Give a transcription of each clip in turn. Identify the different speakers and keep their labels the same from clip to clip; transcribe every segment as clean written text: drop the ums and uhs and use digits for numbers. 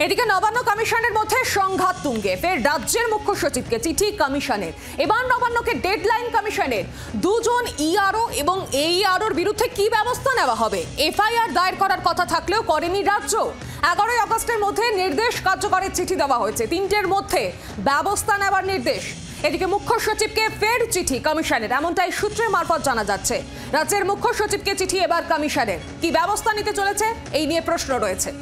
Speaker 1: এদিকে নবান্ন কমিশনের মধ্যে সংঘাত তুঙ্গে, ফের রাজ্যের মুখ্য সচিবকে চিঠি কমিশনের। এবার নবান্নকে ডেডলাইন কমিশনের। দুজন ইআরও এবং এইআরওর বিরুদ্ধে কি ব্যবস্থা নেওয়া হবে? এফআইআর দায়ের করার কথা থাকলেও করেনি রাজ্য। 11 আগস্টের মধ্যে নির্দেশ কার্যকরের চিঠি দেওয়া হয়েছে, 3টের মধ্যে ব্যবস্থা নেওয়ার নির্দেশ। এদিকে মুখ্য সচিবকে ফের চিঠি কমিশনের, এমনটাই সূত্রের মারফত জানা যাচ্ছে। রাজ্যের মুখ্য সচিবকে চিঠি এবার কমিশনের, কি ব্যবস্থা নিতে চলেছে এই নিয়ে প্রশ্ন রয়েছে।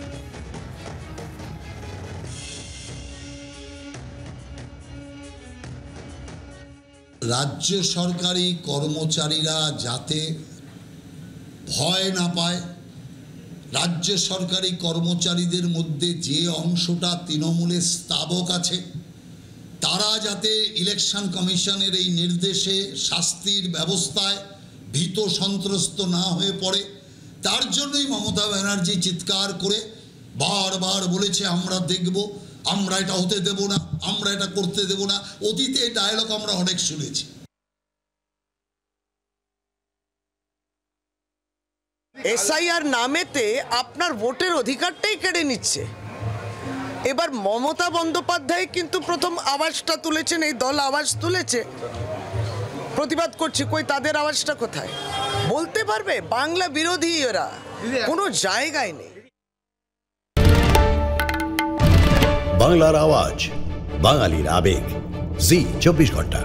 Speaker 2: রাজ্য সরকারি কর্মচারীরা যাতে ভয় না পায়, রাজ্য সরকারি কর্মচারীদের মধ্যে যে অংশটা তৃণমূলের স্তাবক আছে তারা যাতে ইলেকশন কমিশনের এই নির্দেশে শাস্তির ব্যবস্থায় ভীত সন্ত্রস্ত না হয়ে পড়ে, তার জন্যই মমতা ব্যানার্জি চিৎকার করে বারবার বলেছে আমরা দেখব, আমরা এটা হতে দেব না, আমরা এটা করতে দেব না। অতীতে এই ডায়লগ আমরা অনেক শুনেছি।
Speaker 3: এসআইআর নামেতে আপনার ভোটের অধিকারটাই কেড়ে নিচ্ছে। এবার মমতা বন্দ্যোপাধ্যায় কিন্তু প্রথম আওয়াজটা তুলেছেন, এই দল আওয়াজ তুলেছে, প্রতিবাদ করছে, কই তাদের আওয়াজটা কোথায়? বলতে পারবে? বাংলা বিরোধী এরা, কোনো জায়গায় নেই।
Speaker 4: বাংলার আওয়াজ, বাঙালির আবেগ, জি 24 ঘন্টা।